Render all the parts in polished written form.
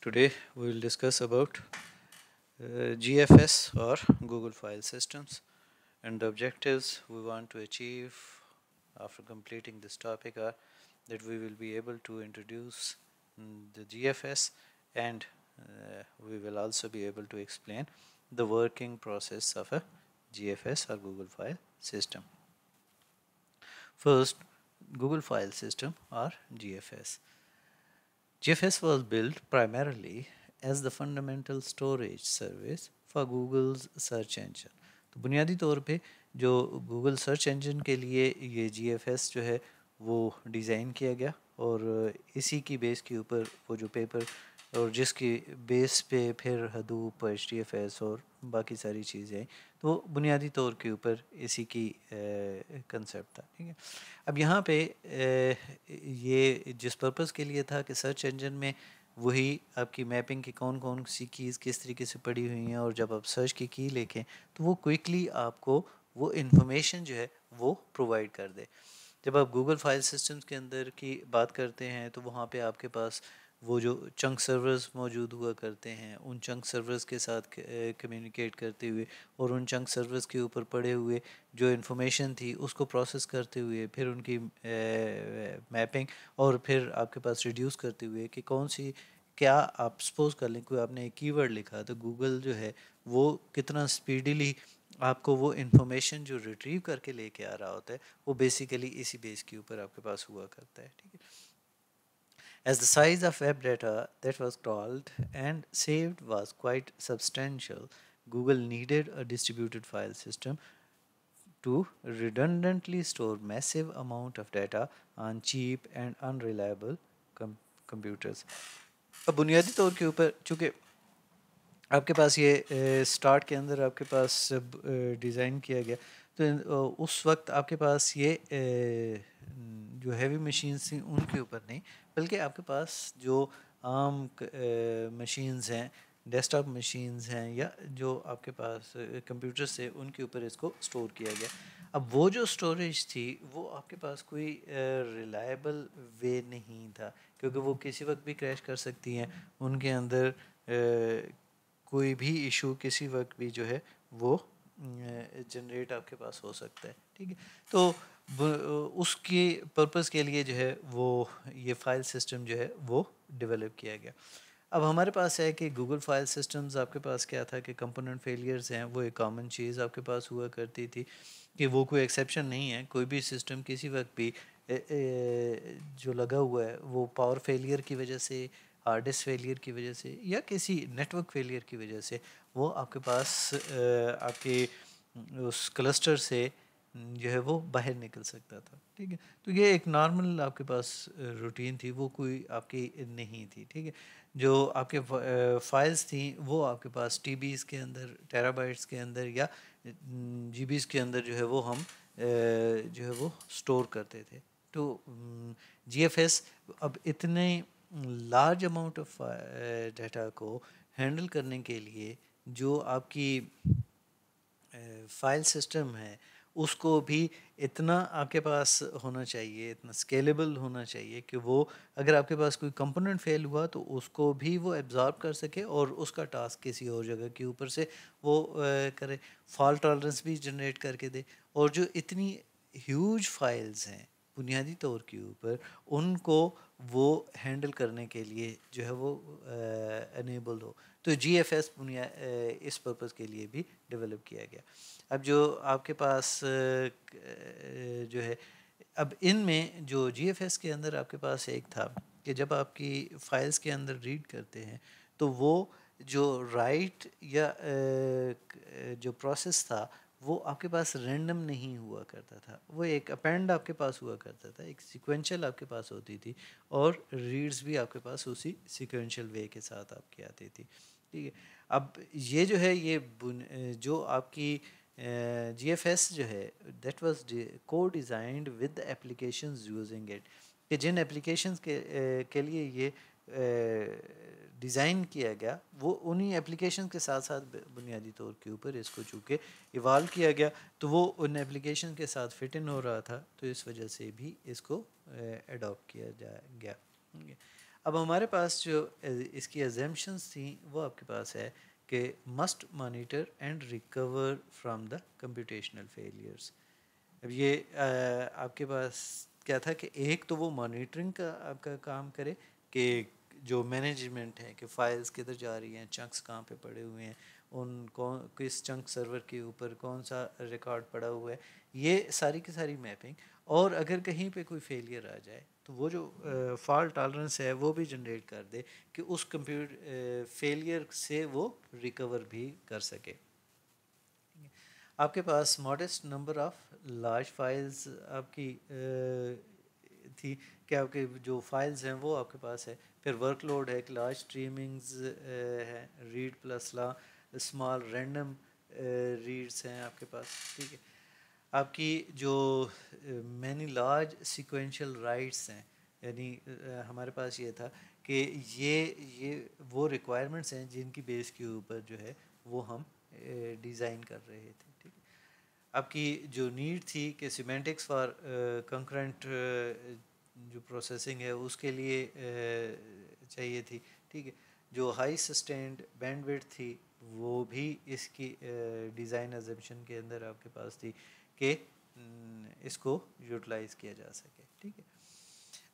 Today we will discuss about GFS or Google File Systems, and the objectives we want to achieve after completing this topic are that we will be able to introduce the GFS, and we will also be able to explain the working process of a GFS or Google File System. First, Google File System or GFS. GFS was built primarily as the fundamental storage service for Google's search engine. तो बुनियादी तौर पे जो Google search engine के लिए ये GFS जो है वो डिज़ाइन किया गया, और इसी की बेस के ऊपर वो जो पेपर और जिसकी बेस पे फिर हदूप HDFS और बाकी सारी चीज़ें, तो बुनियादी तौर के ऊपर इसी की कंसेप्ट था। ठीक है, अब यहाँ पे ये जिस पर्पस के लिए था कि सर्च इंजन में वही आपकी मैपिंग की कौन कौन सी कीज़ किस तरीके से पड़ी हुई हैं, और जब आप सर्च की लिखें तो वो क्विकली आपको वो इन्फॉर्मेशन जो है वो प्रोवाइड कर दे। जब आप गूगल फाइल सिस्टम्स के अंदर की बात करते हैं तो वहाँ पे आपके पास वो जो चंक सर्वर्स मौजूद हुआ करते हैं, उन चंक सर्वर्स के साथ कम्युनिकेट करते हुए और उन चंक सर्वर्स के ऊपर पड़े हुए जो इन्फॉर्मेशन थी उसको प्रोसेस करते हुए फिर उनकी मैपिंग और फिर आपके पास रिड्यूस करते हुए कि कौन सी क्या आप सपोज कर लें कोई आपने एक कीवर्ड लिखा तो गूगल जो है वो कितना स्पीडीली आपको वो इन्फॉर्मेशन जो रिट्रीव करके लेके आ रहा होता है वो बेसिकली इसी बेस के ऊपर आपके पास हुआ करता है। ठीक है, as the size of web data that was crawled and saved was quite substantial, Google needed a distributed file system to redundantly store massive amount of data on cheap and unreliable computers. अब बुनियादी तौर के ऊपर चूँकि आपके पास ये start के अंदर आपके पास डिज़ाइन किया गया, तो उस वक्त आपके पास ये जो हैवी मशीन्स थी उनके ऊपर नहीं, बल्कि आपके पास जो आम मशीन्स हैं, डेस्कटॉप मशीन्स हैं, या जो आपके पास कंप्यूटर्स थे उनके ऊपर इसको स्टोर किया गया। अब वो जो स्टोरेज थी वो आपके पास कोई रिलायबल वे नहीं था, क्योंकि वो किसी वक्त भी क्रैश कर सकती हैं, उनके अंदर कोई भी इशू किसी वक्त भी जो है वो जनरेट आपके पास हो सकता है। ठीक है, तो उसके पर्पस के लिए जो है वो ये फाइल सिस्टम जो है वो डेवलप किया गया। अब हमारे पास है कि गूगल फाइल सिस्टम्स आपके पास क्या था कि कंपोनेंट फेलियर्स हैं वो एक कॉमन चीज़ आपके पास हुआ करती थी, कि वो कोई एक्सेप्शन नहीं है। कोई भी सिस्टम किसी वक्त भी जो लगा हुआ है वो पावर फेलियर की वजह से, हार्ड डिस्क फेलियर की वजह से, या किसी नेटवर्क फेलियर की वजह से वो आपके पास आपके उस क्लस्टर से जो है वो बाहर निकल सकता था। ठीक है, तो ये एक नॉर्मल आपके पास रूटीन थी, वो कोई आपकी नहीं थी। ठीक है, जो आपके फाइल्स थी वो आपके पास टीबीज़ के अंदर, टेराबाइट्स के अंदर या जीबीज़ के अंदर जो है वो हम जो है वो स्टोर करते थे। तो जीएफएस अब इतने लार्ज अमाउंट ऑफ डाटा को हैंडल करने के लिए जो आपकी फाइल सिस्टम है उसको भी इतना आपके पास होना चाहिए, इतना स्केलेबल होना चाहिए कि वो अगर आपके पास कोई कंपोनेंट फेल हुआ तो उसको भी वो एब्जॉर्ब कर सके और उसका टास्क किसी और जगह के ऊपर से वो करे, फॉल्ट टॉलरेंस भी जनरेट करके दे। और जो इतनी ह्यूज फाइल्स हैं बुनियादी तौर के ऊपर उनको वो हैंडल करने के लिए जो है वो एनेबल हो, तो GFS इस पर्पज़ के लिए भी डेवलप किया गया। अब जो आपके पास जो है, अब इनमें जो GFS के अंदर आपके पास एक था कि जब आपकी फाइल्स के अंदर रीड करते हैं तो वो जो राइट या जो प्रोसेस था वो आपके पास रैंडम नहीं हुआ करता था, वो एक अपेंड आपके पास हुआ करता था, एक सीक्वेंशियल आपके पास होती थी, और रीड्स भी आपके पास उसी सीक्वेंशियल वे के साथ आपकी आती थी। ठीक है, अब ये जो है ये जो आपकी GFS जो है दैट वाज को designed with applications using it, कि जिन एप्लीकेशंस के लिए ये डिज़ाइन किया गया वो उन्हीं एप्लीकेशन के साथ साथ बुनियादी तौर के ऊपर इसको चूँकि इवाल्व किया गया तो वो उन एप्लीकेशन के साथ फिट इन हो रहा था, तो इस वजह से भी इसको अडॉप्ट किया गया। अब हमारे पास जो इसकी एजम्पशंस थी वो आपके पास है कि must monitor and recover from the computational failures. अब ये आपके पास क्या था कि एक तो वो मॉनिटरिंग का आपका काम करे कि जो मैनेजमेंट है कि फाइल्स किधर जा रही हैं, चंक्स कहाँ पे पड़े हुए हैं, उन कौन किस चंक सर्वर के ऊपर कौन सा रिकॉर्ड पड़ा हुआ है, ये सारी की सारी मैपिंग। और अगर कहीं पे कोई फेलियर आ जाए तो वो जो फॉल्ट टॉलरेंस है वो भी जनरेट कर दे कि उस कंप्यूटर फेलियर से वो रिकवर भी कर सके। आपके पास modest number of large files आपकी थी कि आपके जो फाइल्स हैं वो आपके पास है। फिर वर्कलोड है कि लार्ज स्ट्रीमिंग्स है, रीड प्लस ला स्मॉल रैंडम रीड्स हैं आपके पास, ठीक है। आपकी जो मैनी लार्ज सिक्वेंशियल राइट्स हैं, यानी हमारे पास ये था कि ये वो रिक्वायरमेंट्स हैं जिनकी बेस के ऊपर जो है वो हम डिज़ाइन कर रहे थे, ठीक है। आपकी जो नीड थी कि सिमेंटिक्स फॉर कंकरेंट जो प्रोसेसिंग है उसके लिए चाहिए थी, ठीक है। जो हाई सस्टेन्ड बैंडविड्थ थी वो भी इसकी डिज़ाइन अजम्पशन के अंदर आपके पास थी कि इसको यूटिलाइज़ किया जा सके, ठीक है।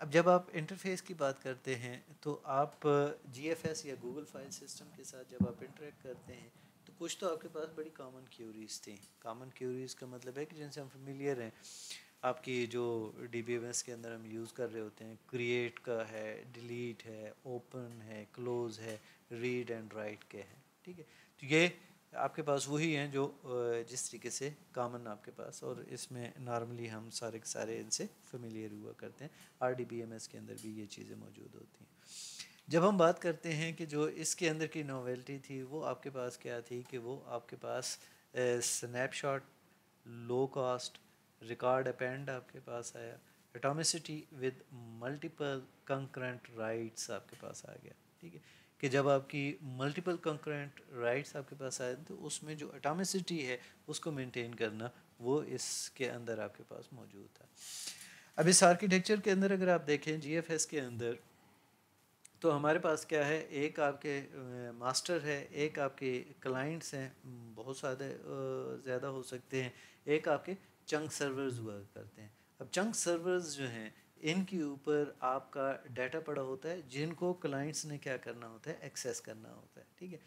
अब जब आप इंटरफेस की बात करते हैं तो आप जीएफएस या गूगल फाइल सिस्टम के साथ जब आप इंटरेक्ट करते हैं तो कुछ तो आपके पास बड़ी कॉमन क्यूरीज थी। कॉमन क्यूरीज का मतलब है कि जिनसे हम फेमिलियर हैं। आपकी जो डीबीएमएस के अंदर हम यूज़ कर रहे होते हैं, क्रिएट का है, डिलीट है, ओपन है, क्लोज है, रीड एंड राइट के हैं, ठीक है। तो ये आपके पास वही हैं जो जिस तरीके से कॉमन आपके पास, और इसमें नॉर्मली हम सारे के सारे इनसे फेमिलियर हुआ करते हैं। आरडीबीएमएस के अंदर भी ये चीज़ें मौजूद होती हैं। जब हम बात करते हैं कि जो इसके अंदर की नोवेल्टी थी वो आपके पास क्या थी कि वो आपके पास snapshot, low cost, record append आपके पास आया, atomicity with multiple concurrent writes आपके पास आ गया, ठीक है। कि जब आपकी मल्टीपल कंकरेंट राइट्स आपके पास आए तो उसमें जो एटॉमिसिटी है उसको मेंटेन करना वो इसके अंदर आपके पास मौजूद था। अब इस आर्किटेक्चर के अंदर अगर आप देखें जीएफएस के अंदर तो हमारे पास क्या है, एक आपके मास्टर है, एक आपके क्लाइंट्स हैं, बहुत सारे ज़्यादा हो सकते हैं, एक आपके चंक सर्वर्स हुआ करते हैं। अब चंक सर्वर्स जो हैं इनके ऊपर आपका डाटा पड़ा होता है जिनको क्लाइंट्स ने क्या करना होता है, एक्सेस करना होता है, ठीक है।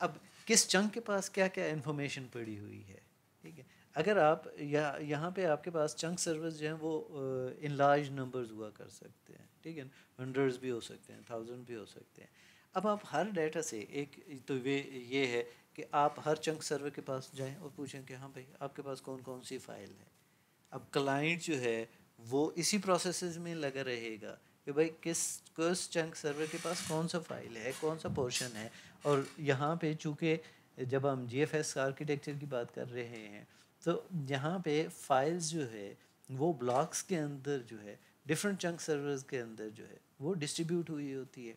अब किस चंक के पास क्या क्या इन्फॉर्मेशन पड़ी हुई है, ठीक है। अगर आप यहाँ पे आपके पास चंक सर्वर्स जो हैं वो इन लार्ज नंबर्स हुआ कर सकते हैं, ठीक है। हंड्रेड्स भी हो सकते हैं, थाउजेंड भी हो सकते हैं। अब आप हर डाटा से एक तो वे ये है कि आप हर चंक सर्वर के पास जाएं और पूछें कि हाँ भाई आपके पास कौन कौन सी फ़ाइल है। अब क्लाइंट जो है वो इसी प्रोसेस में लगा रहेगा कि भाई किस चंक सर्वर के पास कौन सा फाइल है, कौन सा पोर्शन है। और यहाँ पे चूँकि जब हम जीएफएस आर्किटेक्चर की बात कर रहे हैं तो यहाँ पे फाइल्स जो है वो ब्लॉक्स के अंदर जो है डिफरेंट चंक सर्वर्स के अंदर जो है वो डिस्ट्रीब्यूट हुई होती है।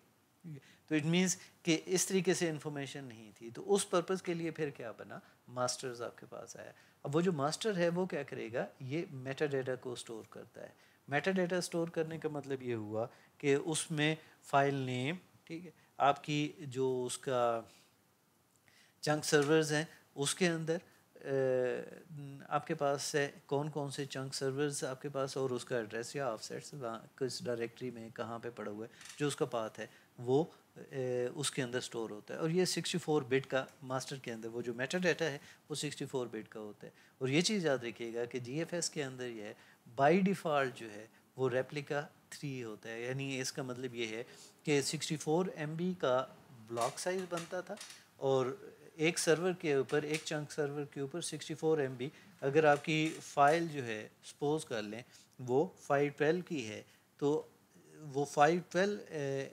तो इट मीन्स कि इस तरीके से इंफॉर्मेशन नहीं थी, तो उस पर्पज़ के लिए फिर क्या बना, मास्टर्स आपके पास आया। अब वो जो मास्टर है वो क्या करेगा, ये मेटा डेटा को स्टोर करता है। मेटा डेटा स्टोर करने का मतलब ये हुआ कि उसमें फाइल नेम, ठीक है, आपकी जो उसका चंक सर्वर्स हैं उसके अंदर आपके पास है कौन कौन से चंक सर्वर्स आपके पास, और उसका एड्रेस या ऑफसेट्स किस डायरेक्टरी में कहाँ पे पड़ा हुआ है, जो उसका पाथ है वो उसके अंदर स्टोर होता है। और ये 64 बिट का मास्टर के अंदर वो जो मेटा डाटा है वो 64 बिट का होता है। और ये चीज़ याद रखिएगा कि जीएफएस के अंदर ये है बाई डिफ़ॉल्ट जो है वो रेप्लिका 3 होता है। यानी इसका मतलब ये है कि 64 MB का ब्लॉक साइज़ बनता था, और एक सर्वर के ऊपर, एक चंक सर्वर के ऊपर 64 MB। अगर आपकी फ़ाइल जो है सपोज कर लें वो 512 की है तो वो 512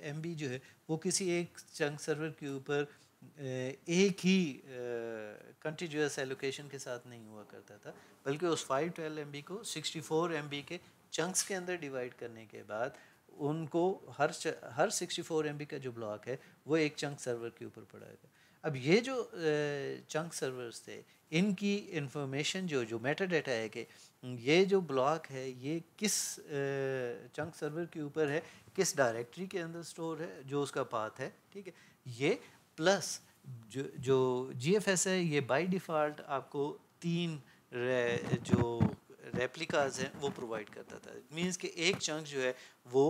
MB जो है वो किसी एक चंक सर्वर के ऊपर एक ही कंटिन्यूअस एलोकेशन के साथ नहीं हुआ करता था, बल्कि उस 512 MB को 64 MB के चंक्स के अंदर डिवाइड करने के बाद उनको हर 64 MB का जो ब्लॉक है वो एक चंक सर्वर के ऊपर पड़ा है। अब ये जो चंक सर्वर्स थे, इनकी इंफॉर्मेशन जो मेटा डाटा है कि ये जो ब्लॉक है ये किस चंक सर्वर के ऊपर है, किस डायरेक्टरी के अंदर स्टोर है, जो उसका पाथ है, ठीक है। ये प्लस जो GFS है ये बाय डिफ़ॉल्ट आपको 3 जो रेप्लिकाज हैं वो प्रोवाइड करता था। इट मीन्स कि एक चंक जो है वो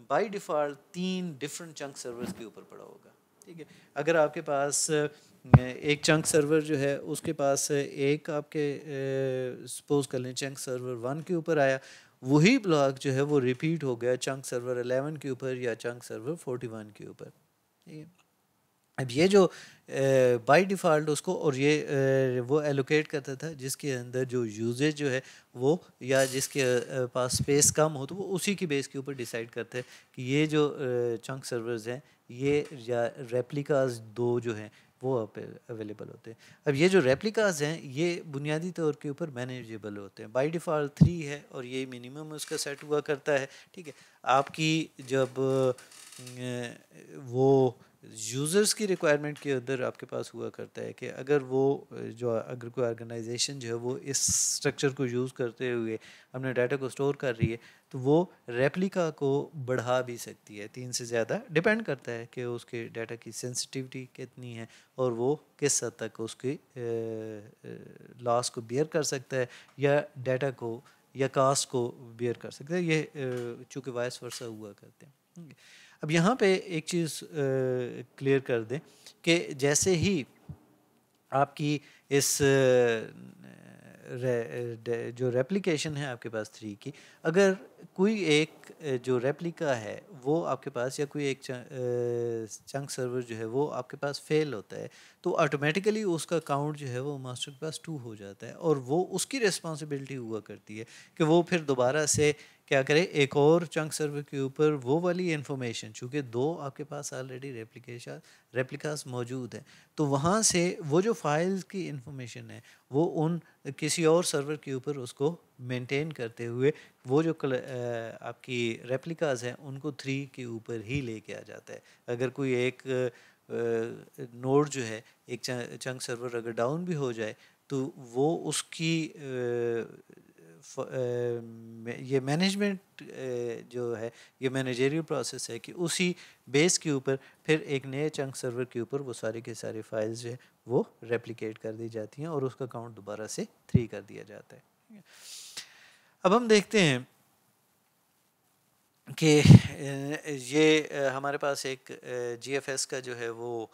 by default 3 different chunk servers के ऊपर पड़ा होगा, ठीक है। अगर आपके पास एक चंक सर्वर जो है उसके पास एक आपके सपोज कर लें चंक सर्वर 1 के ऊपर आया, वही ब्लॉक जो है वो रिपीट हो गया चंक सर्वर 11 के ऊपर या चंक सर्वर 41 के ऊपर, ठीक है। अब ये जो बाय डिफ़ॉल्ट उसको और ये वो एलोकेट करता था जिसके अंदर जो यूजेज जो है वो या जिसके पास स्पेस कम हो तो वो उसी की बेस के ऊपर डिसाइड करते हैं कि ये जो चंक सर्वर्स हैं ये या रेप्लिकाज 2 जो हैं वो अवेलेबल होते हैं। अब ये जो रेप्लिकाज हैं ये बुनियादी तौर के ऊपर मैनेजेबल होते हैं। बाय डिफ़ॉल्ट 3 है और ये मिनिमम उसका सेट हुआ करता है, ठीक है। आपकी जब वो यूज़र्स की रिक्वायरमेंट के अंदर आपके पास हुआ करता है कि अगर वो अगर कोई ऑर्गेनाइजेशन जो है वो इस स्ट्रक्चर को यूज़ करते हुए अपने डाटा को स्टोर कर रही है तो वो रेप्लिका को बढ़ा भी सकती है 3 से ज़्यादा, डिपेंड करता है कि उसके डाटा की सेंसिटिविटी कितनी है और वो किस हद तक उसकी लॉस को बियर कर सकता है या डाटा को या कास्ट को बियर कर सकता है। ये चूँकि वाइस वर्सा हुआ करते हैं। अब यहाँ पे एक चीज़ क्लियर कर दें कि जैसे ही आपकी इस जो रेप्लिकेशन है आपके पास 3 की, अगर कोई एक जो रेप्लिका है वो आपके पास या कोई एक चंक सर्वर जो है वो आपके पास फेल होता है तो ऑटोमेटिकली उसका काउंट जो है वो मास्टर के पास 2 हो जाता है और वो उसकी रिस्पॉन्सिबिलिटी हुआ करती है कि वो फिर दोबारा से क्या करे, एक और चंक सर्वर के ऊपर वो वाली इंफॉर्मेशन, चूँकि 2 आपके पास ऑलरेडी रेप्लिकास मौजूद हैं, तो वहाँ से वो जो फाइल्स की इंफॉर्मेशन है वो उन किसी और सर्वर के ऊपर उसको मेंटेन करते हुए वो जो आपकी रेप्लिकास हैं उनको 3 के ऊपर ही लेके आ जाता है। अगर कोई एक नोड जो है एक चंक सर्वर अगर डाउन भी हो जाए तो वो उसकी ये मैनेजमेंट जो है ये मैनेजरियल प्रोसेस है कि उसी बेस के ऊपर फिर एक नए चंक सर्वर के ऊपर वो सारी के सारी फाइल्स जो है वो रेप्लिकेट कर दी जाती हैं और उसका काउंट दोबारा से 3 कर दिया जाता है। अब हम देखते हैं कि ये हमारे पास एक GFS का जो है वो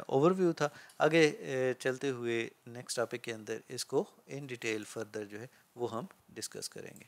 ओवरव्यू था। आगे चलते हुए नेक्स्ट टॉपिक के अंदर इसको इन डिटेल फर्दर जो है वो हम डिस्कस करेंगे।